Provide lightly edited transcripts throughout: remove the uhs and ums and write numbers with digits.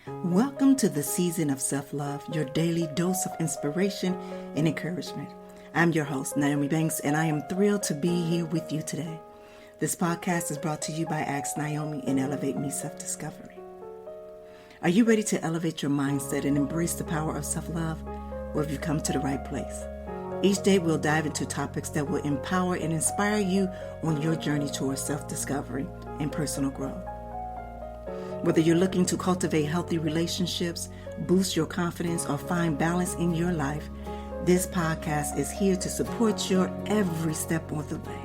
Welcome to the season of self-love, your daily dose of inspiration and encouragement. I'm your host, Nyomi Banks, and I am thrilled to be here with you today. This podcast is brought to you by Ask Nyomi and Elevate Me Self-Discovery. Are you ready to elevate your mindset and embrace the power of self-love? Well, have you come to the right place? Each day we'll dive into topics that will empower and inspire you on your journey towards self-discovery and personal growth. Whether you're looking to cultivate healthy relationships, boost your confidence, or find balance in your life, this podcast is here to support your every step on the way.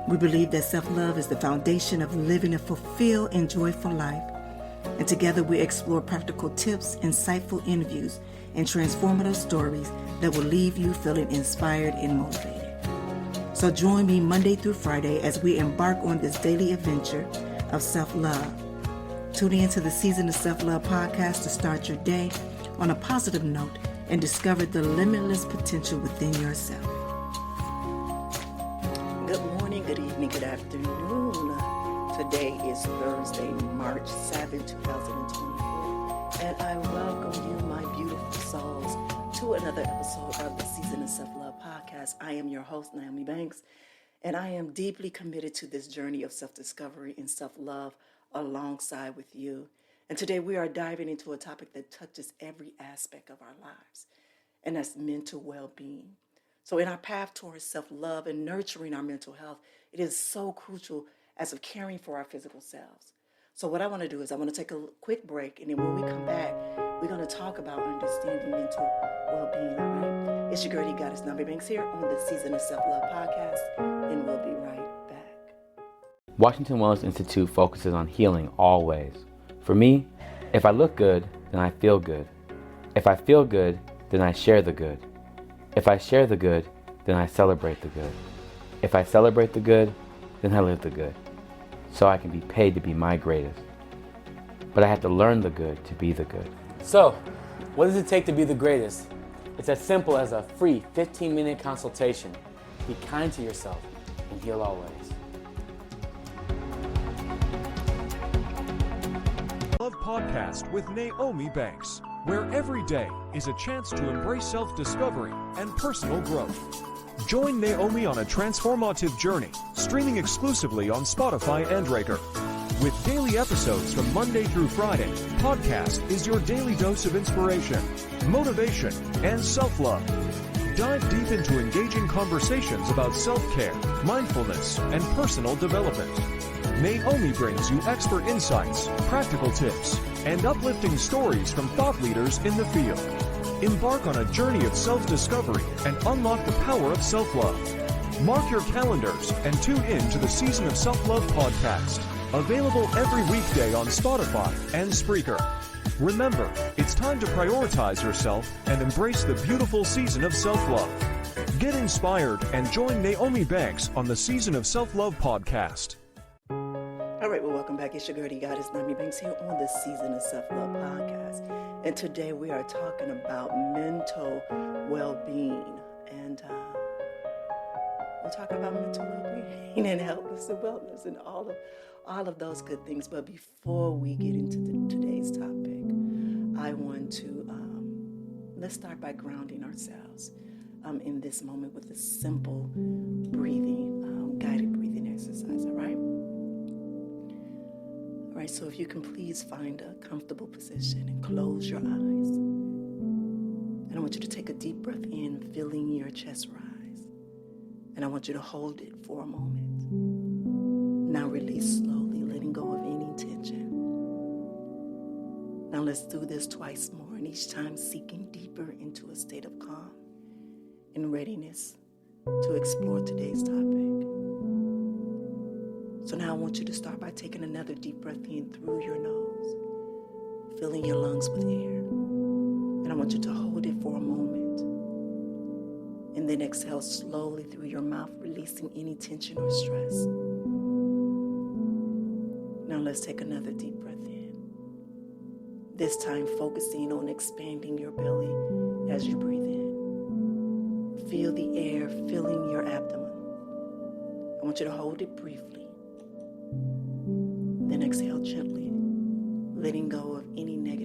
We believe that self-love is the foundation of living a fulfilled and joyful life. And together we explore practical tips, insightful interviews, and transformative stories that will leave you feeling inspired and motivated. So join me Monday through Friday as we embark on this daily adventure of self-love. Tune in to the Season of Self-Love podcast to start your day on a positive note and discover the limitless potential within yourself. Good morning, good evening, good afternoon. Today is Thursday, March 7, 2024, and I welcome you, my beautiful souls, to another episode of the Season of Self-Love podcast. I am your host, Nyomi Banks, and I am deeply committed to this journey of self-discovery and self-love alongside with you. And today we are diving into a topic that touches every aspect of our lives, and that's mental well-being. So in our path towards self-love and nurturing our mental health, it is so crucial as of caring for our physical selves. So what I want to do is I want to take a quick break, and then when we come back, we're going to talk about understanding mental well-being, all right? It's your girl, Goddess Nyomi Banks here on the Season of Self-Love podcast, and we'll be right back. Washington Wellness Institute focuses on healing always. For me, if I look good, then I feel good. If I feel good, then I share the good. If I share the good, then I celebrate the good. If I celebrate the good, then I live the good. So I can be paid to be my greatest. But I have to learn the good to be the good. So, what does it take to be the greatest? It's as simple as a free 15-minute consultation. Be kind to yourself and heal always. Love Podcast with Nyomi Banks, where every day is a chance to embrace self-discovery and personal growth. Join Nyomi on a transformative journey, streaming exclusively on Spotify and Breaker. With daily episodes from Monday through Friday, podcast is your daily dose of inspiration, motivation, and self-love. Dive deep into engaging conversations about self-care, mindfulness, and personal development. Nyomi brings you expert insights, practical tips, and uplifting stories from thought leaders in the field. Embark on a journey of self-discovery and unlock the power of self-love. Mark your calendars and tune in to the Season of Self-Love podcast, available every weekday on Spotify and Spreaker. Remember, it's time to prioritize yourself and embrace the beautiful season of self-love. Get inspired and join Nyomi Banks on the Season of Self-Love podcast. All right, well, welcome back. It's your girl, Goddess Nyomi Banks here on the Season of Self-Love podcast. And today we are talking about mental well-being. And we'll talk about mental well-being and healthness and wellness and all of those good things. But before we get into today's topic, I want to, let's start by grounding ourselves in this moment with a simple breathing, guided breathing exercise, all right? All right, so if you can please find a comfortable position and close your eyes. And I want you to take a deep breath in, feeling your chest rise. And I want you to hold it for a moment. Now release slowly, letting go of any tension. Now let's do this twice more, and each time seeking deeper into a state of calm and readiness to explore today's topic. So now I want you to start by taking another deep breath in through your nose, filling your lungs with air. And I want you to hold it for a moment. And then exhale slowly through your mouth, releasing any tension or stress. Now let's take another deep breath in. This time focusing on expanding your belly as you breathe in. Feel the air filling your abdomen. I want you to hold it briefly. Then exhale gently, letting go of any negative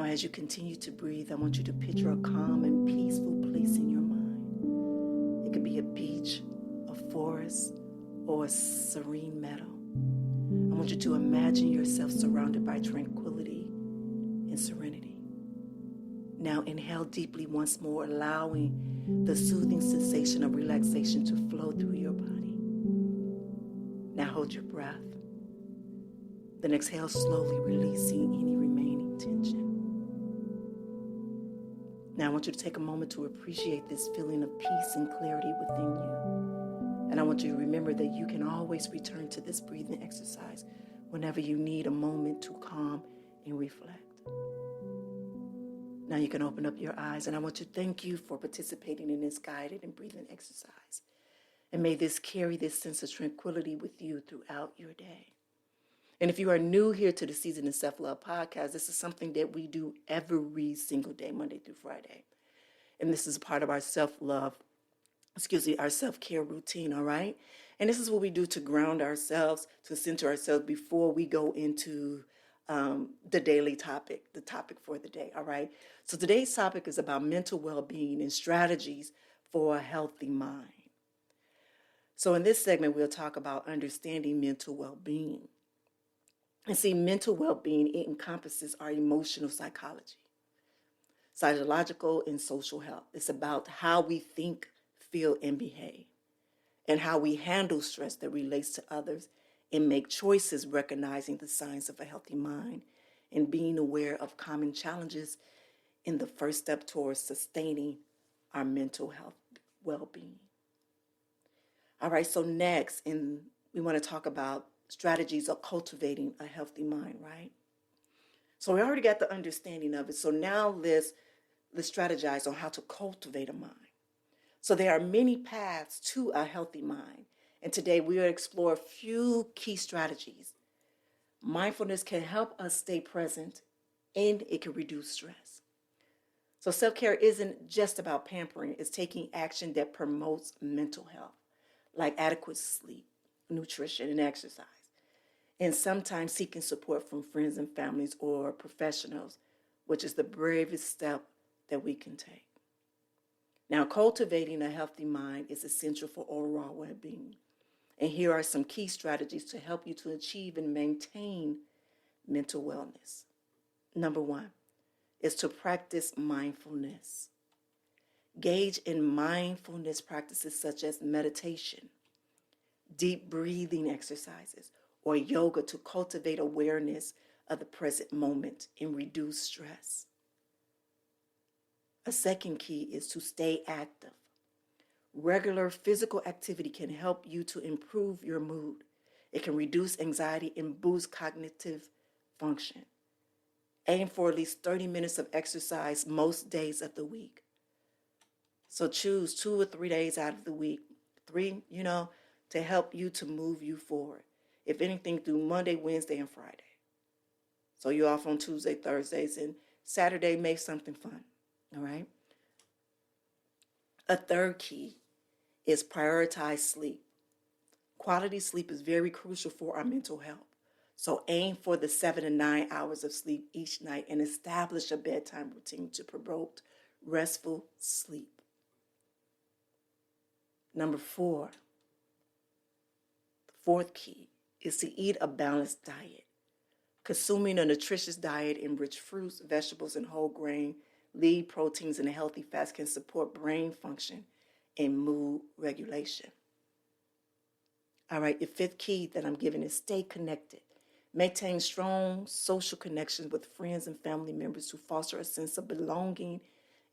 Now, as you continue to breathe, I want you to picture a calm and peaceful place in your mind. It could be a beach, a forest, or a serene meadow. I want you to imagine yourself surrounded by tranquility and serenity. Now inhale deeply once more, allowing the soothing sensation of relaxation to flow through your body. Now hold your breath. Then exhale slowly, releasing any remaining tension. Now I want you to take a moment to appreciate this feeling of peace and clarity within you. And I want you to remember that you can always return to this breathing exercise whenever you need a moment to calm and reflect. Now you can open up your eyes, and I want to thank you for participating in this guided and breathing exercise. And may this carry this sense of tranquility with you throughout your day. And if you are new here to the Season of Self-Love podcast, this is something that we do every single day, Monday through Friday. And this is part of our our self-care routine, all right? And this is what we do to ground ourselves, to center ourselves before we go into the daily topic, the topic for the day, all right? So today's topic is about mental well-being and strategies for a healthy mind. So in this segment, we'll talk about understanding mental well-being. And see, mental well-being, it encompasses our emotional psychology, psychological and social health. It's about how we think, feel, and behave, and how we handle stress that relates to others and make choices recognizing the signs of a healthy mind and being aware of common challenges in the first step towards sustaining our mental health well-being. All right, so next, we want to talk about strategies of cultivating a healthy mind, right? So we already got the understanding of it. So now let's strategize on how to cultivate a mind. So there are many paths to a healthy mind. And today we will explore a few key strategies. Mindfulness can help us stay present, and it can reduce stress. So self-care isn't just about pampering. It's taking action that promotes mental health, like adequate sleep, nutrition, and exercise. And sometimes seeking support from friends and families or professionals, which is the bravest step that we can take. Now, cultivating a healthy mind is essential for overall well-being. And here are some key strategies to help you to achieve and maintain mental wellness. Number one is to practice mindfulness. Engage in mindfulness practices such as meditation, deep breathing exercises, or yoga to cultivate awareness of the present moment and reduce stress. A second key is to stay active. Regular physical activity can help you to improve your mood. It can reduce anxiety and boost cognitive function. Aim for at least 30 minutes of exercise most days of the week. So choose 2 or 3 days out of the week, 3, to help you to move you forward. If anything, do Monday, Wednesday, and Friday. So you're off on Tuesday, Thursdays, and Saturday, make something fun, all right? A third key is prioritize sleep. Quality sleep is very crucial for our mental health. So aim for the 7 to 9 hours of sleep each night and establish a bedtime routine to promote restful sleep. Number 4, the fourth key is to eat a balanced diet. Consuming a nutritious diet in rich fruits, vegetables, and whole grain, lean proteins, and healthy fats can support brain function and mood regulation. All right, the fifth key that I'm giving is stay connected. Maintain strong social connections with friends and family members to foster a sense of belonging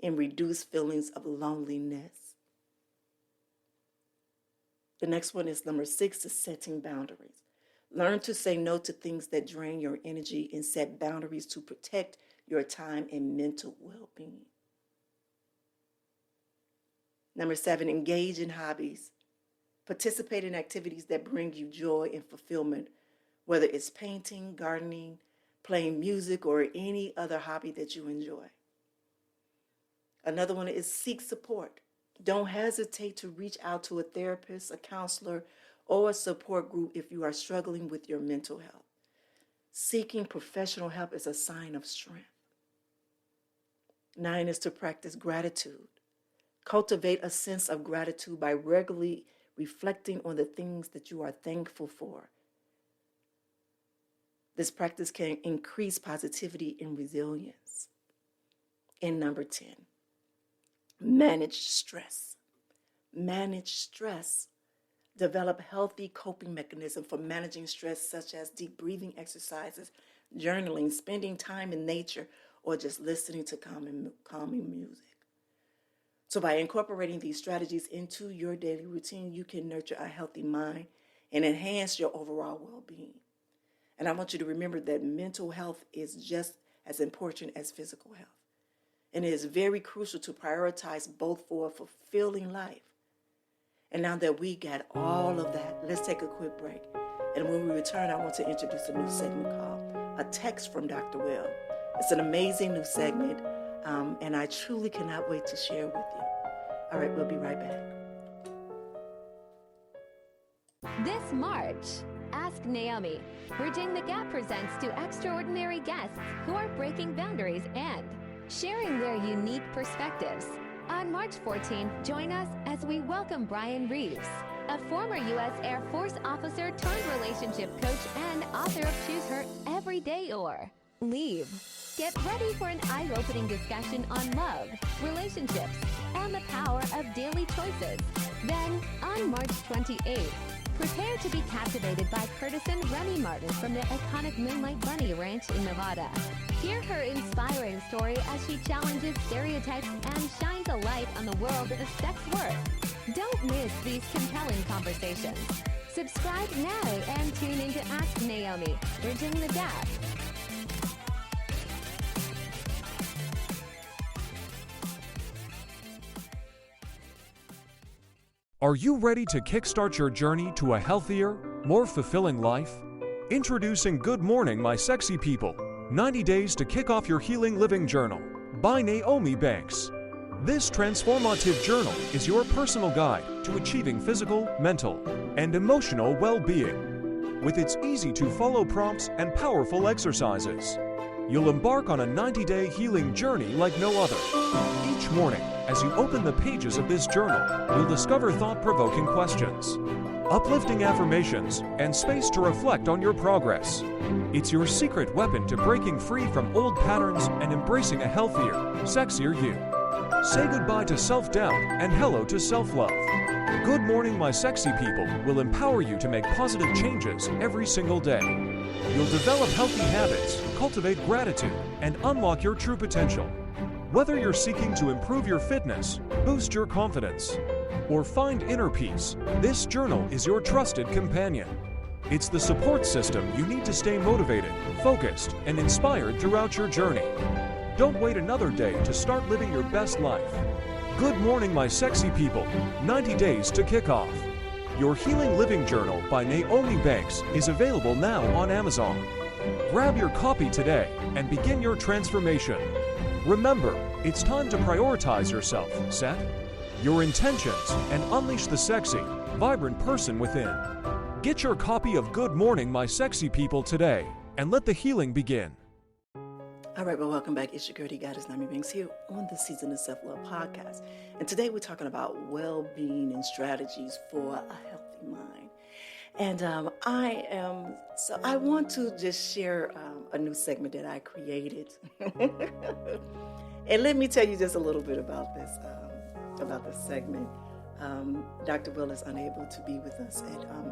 and reduce feelings of loneliness. The next one is number 6, is setting boundaries. Learn to say no to things that drain your energy and set boundaries to protect your time and mental well-being. Number 7, engage in hobbies. Participate in activities that bring you joy and fulfillment, whether it's painting, gardening, playing music, or any other hobby that you enjoy. Another one is seek support. Don't hesitate to reach out to a therapist, a counselor, or a support group if you are struggling with your mental health. Seeking professional help is a sign of strength. 9 is to practice gratitude. Cultivate a sense of gratitude by regularly reflecting on the things that you are thankful for. This practice can increase positivity and resilience. And number 10, manage stress. Manage stress. Develop healthy coping mechanisms for managing stress, such as deep breathing exercises, journaling, spending time in nature, or just listening to calming music. So by incorporating these strategies into your daily routine, you can nurture a healthy mind and enhance your overall well-being. And I want you to remember that mental health is just as important as physical health. And it is very crucial to prioritize both for a fulfilling life. And now that we got all of that, let's take a quick break. And when we return, I want to introduce a new segment called A Text from Dr. Will. It's an amazing new segment, and I truly cannot wait to share with you. All right, we'll be right back. This March, Ask Nyomi. Bridging the Gap presents to extraordinary guests who are breaking boundaries and sharing their unique perspectives. On March 14, join us as we welcome Brian Reeves, a former U.S. Air Force officer turned relationship coach and author of Choose Her Every Day or Leave. Get ready for an eye-opening discussion on love, relationships, and the power of daily choices. Then, on March 28th, prepare to be captivated by courtesan Remy Martin from the iconic Moonlight Bunny Ranch in Nevada. Hear her inspiring story as she challenges stereotypes and shines a light on the world of sex work. Don't miss these compelling conversations. Subscribe now and tune in to Ask Nyomi, Bridging the Gap. Are you ready to kickstart your journey to a healthier, more fulfilling life? Introducing Good Morning, My Sexy People, 90 Days to Kick Off Your Healing Living Journal by Nyomi Banks. This transformative journal is your personal guide to achieving physical, mental, and emotional well-being. With its easy-to-follow prompts and powerful exercises, you'll embark on a 90-day healing journey like no other. Each morning, as you open the pages of this journal, you'll discover thought-provoking questions, uplifting affirmations, and space to reflect on your progress. It's your secret weapon to breaking free from old patterns and embracing a healthier, sexier you. Say goodbye to self-doubt and hello to self-love. Good Morning, My Sexy People will empower you to make positive changes every single day. You'll develop healthy habits, cultivate gratitude, and unlock your true potential. Whether you're seeking to improve your fitness, boost your confidence, or find inner peace, this journal is your trusted companion. It's the support system you need to stay motivated, focused, and inspired throughout your journey. Don't wait another day to start living your best life. Good Morning, My Sexy People, 90 Days to Kick Off. Your Healing Living Journal by Nyomi Banks is available now on Amazon. Grab your copy today and begin your transformation. Remember, it's time to prioritize yourself, set your intentions, and unleash the sexy, vibrant person within. Get your copy of Good Morning, My Sexy People today, and let the healing begin. All right, well, welcome back. It's your girl, Goddess Nyomi Banks here on the Season of Self-Love podcast. And today we're talking about well-being and strategies for a healthy mind. And I want to just share a new segment that I created. And let me tell you just a little bit about this segment. Dr. Will is unable to be with us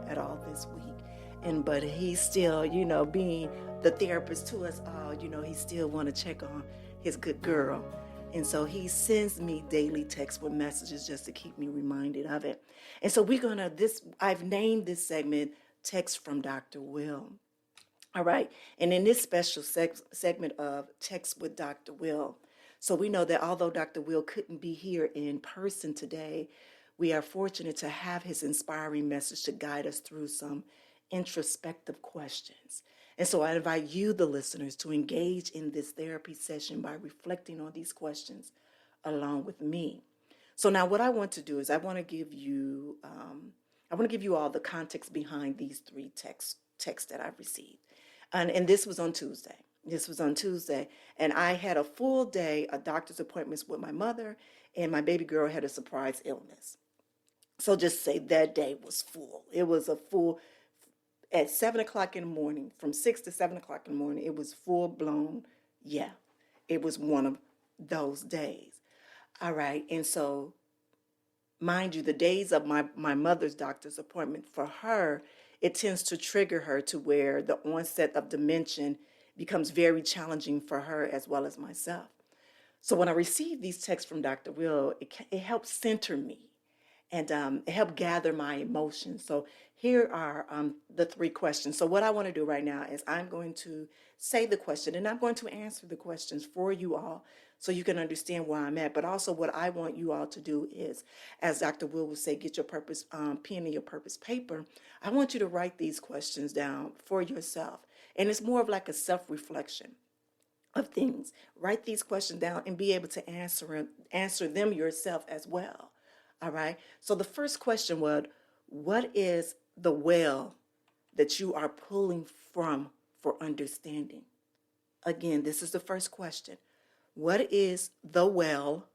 at all this week. But he's still, being the therapist to us all, he still want to check on his good girl. And so he sends me daily texts with messages just to keep me reminded of it. And so I've named this segment Text from Dr. Will. All right. And in this special segment of Text with Dr. Will, so we know that although Dr. Will couldn't be here in person today, we are fortunate to have his inspiring message to guide us through some introspective questions. And so I invite you, the listeners, to engage in this therapy session by reflecting on these questions along with me. So now what I want to do is I want to give you all the context behind these three texts that I've received. And this was on Tuesday. This was on Tuesday. And I had a full day of doctor's appointments with my mother, and my baby girl had a surprise illness. So just say that day was full. It was a full, at 7 o'clock in the morning, from 6 to 7 o'clock in the morning, it was full blown. Yeah, it was one of those days. All right. And so, mind you, the days of my mother's doctor's appointment, for her, it tends to trigger her to where the onset of dementia becomes very challenging for her as well as myself. So when I received these texts from Dr. Will, it helped center me, and it helped gather my emotions. So here are the 3 questions. So what I want to do right now is I'm going to say the question, and I'm going to answer the questions for you all so you can understand where I'm at. But also what I want you all to do is, as Dr. Will would say, get your purpose pen and your purpose paper. I want you to write these questions down for yourself. And it's more of like a self-reflection of things. Write these questions down and be able to answer them yourself as well. All right. So the first question was, what is the well that you are pulling from for understanding? Again, this is the first question. What is the well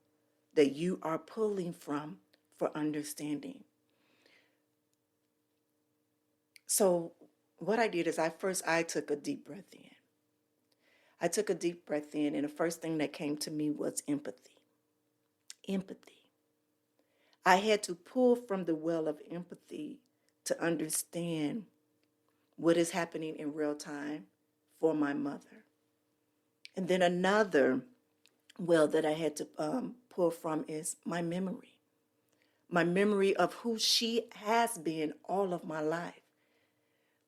that you are pulling from for understanding? So what I did is I took a deep breath in. I took a deep breath in, and the first thing that came to me was empathy. Empathy. I had to pull from the well of empathy to understand what is happening in real time for my mother. And then another well that I had to pull from is my memory of who she has been all of my life.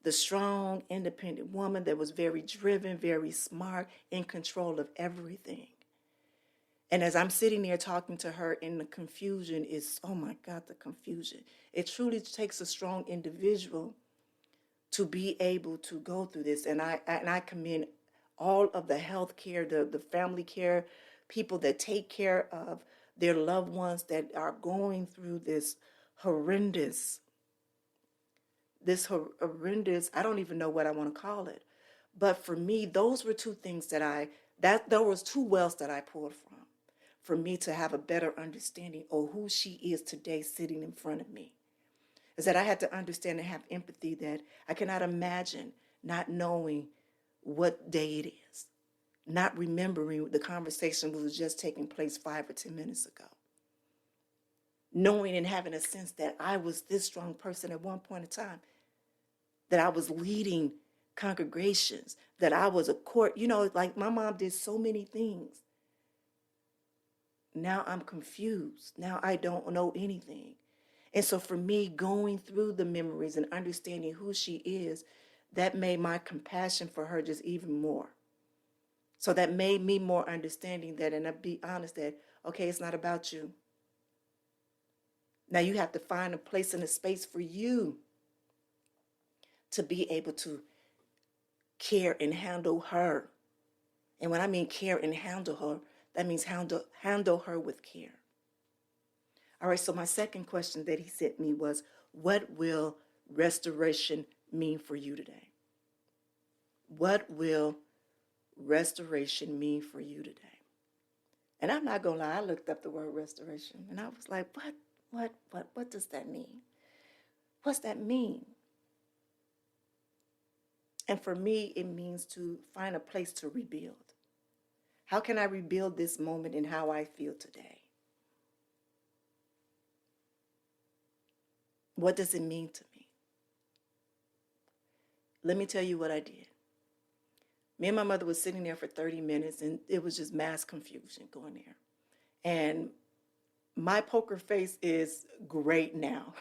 The strong, independent woman that was very driven, very smart, in control of everything. And as I'm sitting there talking to her, and the confusion is, oh my God, the confusion. It truly takes a strong individual to be able to go through this. And I commend all of the health care, the family care, people that take care of their loved ones that are going through this horrendous, I don't even know what I want to call it. But for me, those were 2 things there was 2 wells that I pulled from for me to have a better understanding of who she is today sitting in front of me. Is that I had to understand and have empathy that I cannot imagine not knowing what day it is, not remembering the conversation was just taking place 5 or 10 minutes ago. Knowing and having a sense that I was this strong person at one point in time, that I was leading congregations, that I was a court, like my mom did so many things. Now I'm confused. Now I don't know anything. And so for me, going through the memories and understanding who she is, that made my compassion for her just even more. So that made me more understanding that, and I'll be honest that, okay, it's not about you. Now you have to find a place and a space for you to be able to care and handle her. And when I mean care and handle her, that means handle her with care. All right, so my second question that he sent me was, what will restoration mean for you today? What will restoration mean for you today? And I'm not going to lie, I looked up the word restoration, and I was like, what does that mean? What's that mean? And for me, it means to find a place to rebuild. How can I rebuild this moment and how I feel today? What does it mean to me? Let me tell you what I did. Me and my mother was sitting there for 30 minutes, and it was just mass confusion going there. And my poker face is great now,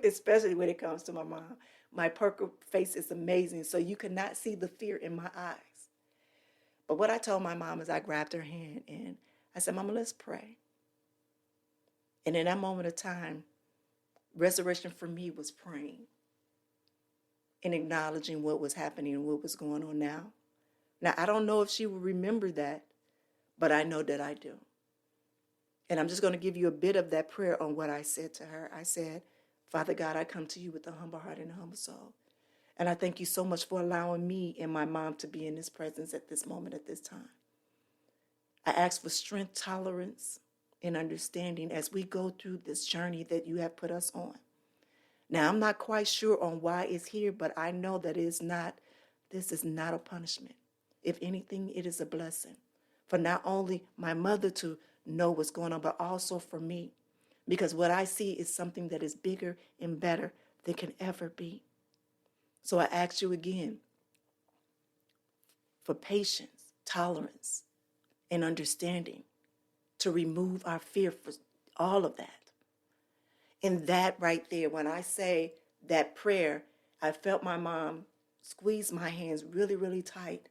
especially when it comes to my mom. My poker face is amazing, so you could not see the fear in my eyes. But what I told my mom is I grabbed her hand and I said, Mama, let's pray. And in that moment of time, restoration for me was praying and acknowledging what was happening and what was going on now. Now, I don't know if she will remember that, but I know that I do. And I'm just going to give you a bit of that prayer on what I said to her. I said, Father God, I come to you with a humble heart and a humble soul. And I thank you so much for allowing me and my mom to be in this presence at this moment, at this time. I ask for strength, tolerance, and understanding as we go through this journey that you have put us on. Now, I'm not quite sure on why it's here, but I know that this is not a punishment. If anything, it is a blessing for not only my mother to know what's going on, but also for me. Because what I see is something that is bigger and better than can ever be. So I ask you again for patience, tolerance, and understanding to remove our fear for all of that. And that right there, when I say that prayer, I felt my mom squeeze my hands really, really tight.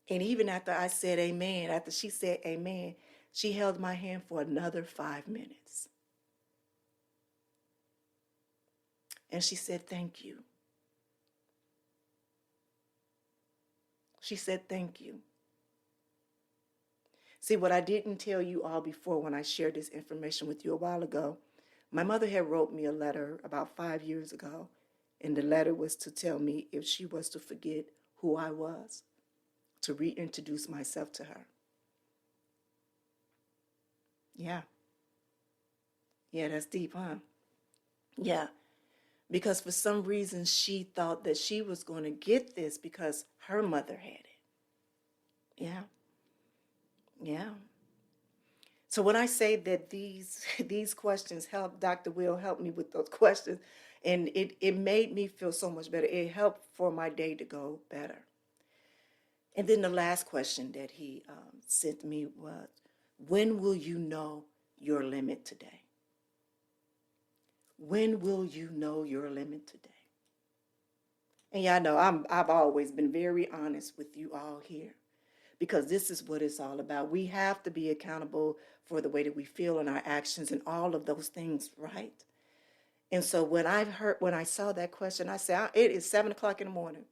And even after I said amen, after she said amen, she held my hand for another 5 minutes. And she said, thank you. She said, thank you. See, what I didn't tell you all before when I shared this information with you a while ago, my mother had wrote me a letter about 5 years ago, and the letter was to tell me if she was to forget who I was, to reintroduce myself to her. Yeah. Yeah, that's deep, huh? Yeah. Because for some reason she thought that she was going to get this because her mother had it. Yeah. Yeah. So when I say that these questions help, Dr. Will helped me with those questions, and it made me feel so much better. It helped for my day to go better. And then the last question that he sent me was, when will you know your limit today? When will you know your limit today? And y'all know I've always been very honest with you all here, because this is what it's all about. We have to be accountable for the way that we feel and our actions and all of those things, right? And so when I saw that question, I said, it is 7 o'clock in the morning.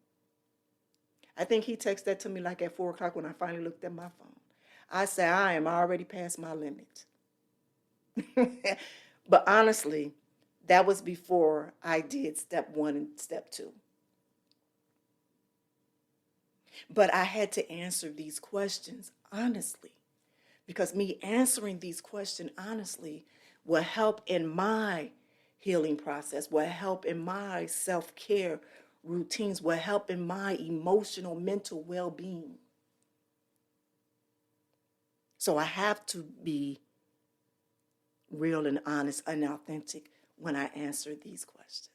I think he texted that to me like at 4 o'clock when I finally looked at my phone. I said, I am already past my limit. But honestly, that was before I did step 1 and step 2. But I had to answer these questions honestly, because me answering these questions honestly will help in my healing process, will help in my self-care routines, will help in my emotional, mental well-being. So I have to be real and honest and authentic when I answer these questions.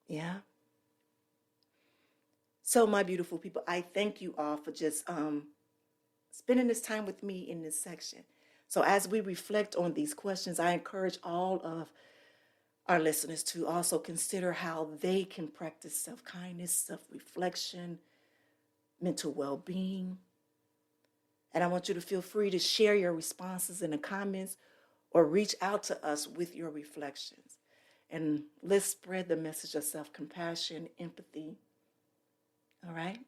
Yeah. So my beautiful people, I thank you all for just spending this time with me in this section. So as we reflect on these questions, I encourage all of our listeners to also consider how they can practice self-kindness, self-reflection, mental well-being. And I want you to feel free to share your responses in the comments or reach out to us with your reflections. And let's spread the message of self-compassion, empathy. All right?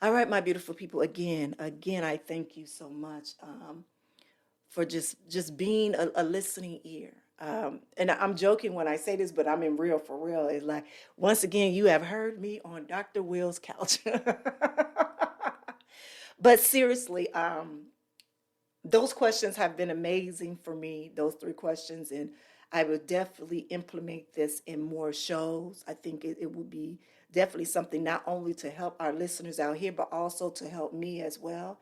All right, my beautiful people. Again, I thank you so much for just being a listening ear. And I'm joking when I say this, but I'm in real for real. It's like, once again, you have heard me on Dr. Will's couch. But seriously, those questions have been amazing for me, those 3 questions, and I will definitely implement this in more shows. I think it will be definitely something not only to help our listeners out here, but also to help me as well.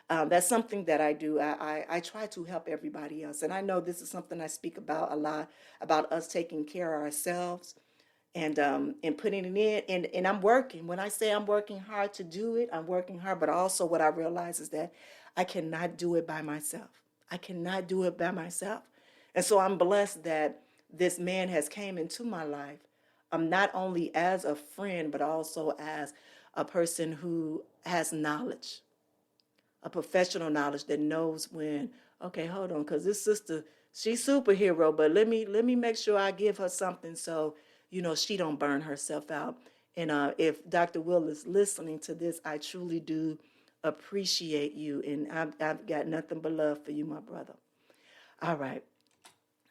That's something that I do. I try to help everybody else. And I know this is something I speak about a lot, about us taking care of ourselves and putting it in. And I'm working. When I say I'm working hard to do it, I'm working hard. But also what I realize is that I cannot do it by myself. I cannot do it by myself. And so I'm blessed that this man has came into my life, not only as a friend, but also as a person who has knowledge, a professional knowledge that knows when, okay, hold on, because this sister, she's superhero, but let me make sure I give her something so, she don't burn herself out. And if Dr. Will is listening to this, I truly do appreciate you, and I've got nothing but love for you, my brother. All right.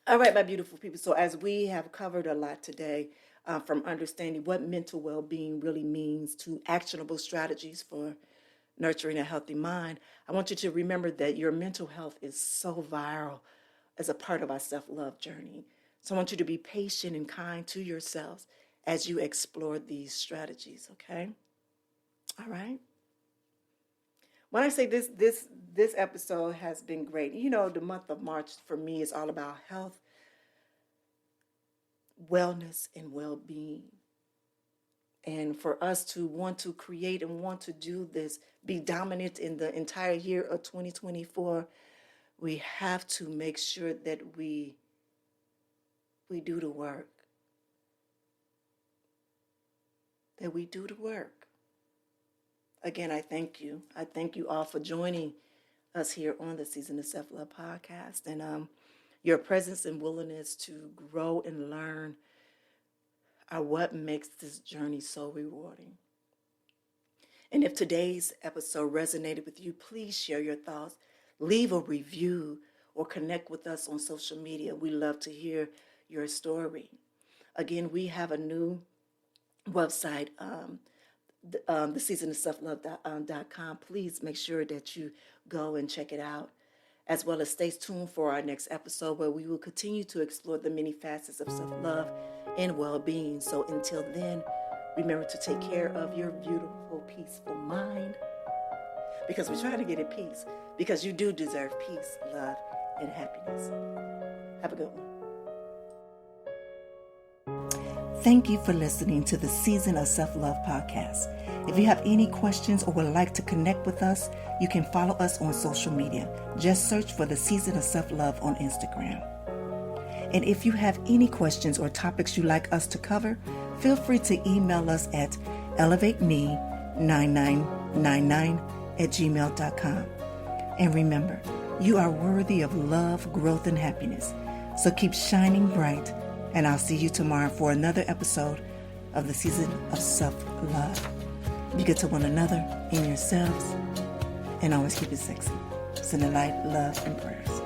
All right, my beautiful people. So as we have covered a lot today, from understanding what mental well-being really means to actionable strategies for nurturing a healthy mind, I want you to remember that your mental health is so vital as a part of our self-love journey. So I want you to be patient and kind to yourselves as you explore these strategies, okay? All right. When I say this episode has been great. You know, the month of March for me is all about health, wellness, and well-being. And for us to want to create and want to do this, be dominant in the entire year of 2024, we have to make sure that we do the work. That we do the work. Again, I thank you. I thank you all for joining us here on the Season of Self-Love podcast. And your presence and willingness to grow and learn are what makes this journey so rewarding. And if today's episode resonated with you, please share your thoughts, leave a review, or connect with us on social media. We love to hear your story. Again, we have a new website, the seasonofselflove.com. Please make sure that you go and check it out, as well as stay tuned for our next episode where we will continue to explore the many facets of self-love and well-being. So until then, remember to take care of your beautiful, peaceful mind, because we're trying to get it peace, because you do deserve peace, love, and happiness. Have a good one. Thank you for listening to the Season of Self-Love podcast. If you have any questions or would like to connect with us, you can follow us on social media. Just search for the Season of Self-Love on Instagram. And if you have any questions or topics you'd like us to cover, feel free to email us at elevateme9999@gmail.com. And remember, you are worthy of love, growth, and happiness. So keep shining bright. And I'll see you tomorrow for another episode of the Season of Self-Love. Be good to one another and yourselves, and always keep it sexy. Send the light, love, and prayers.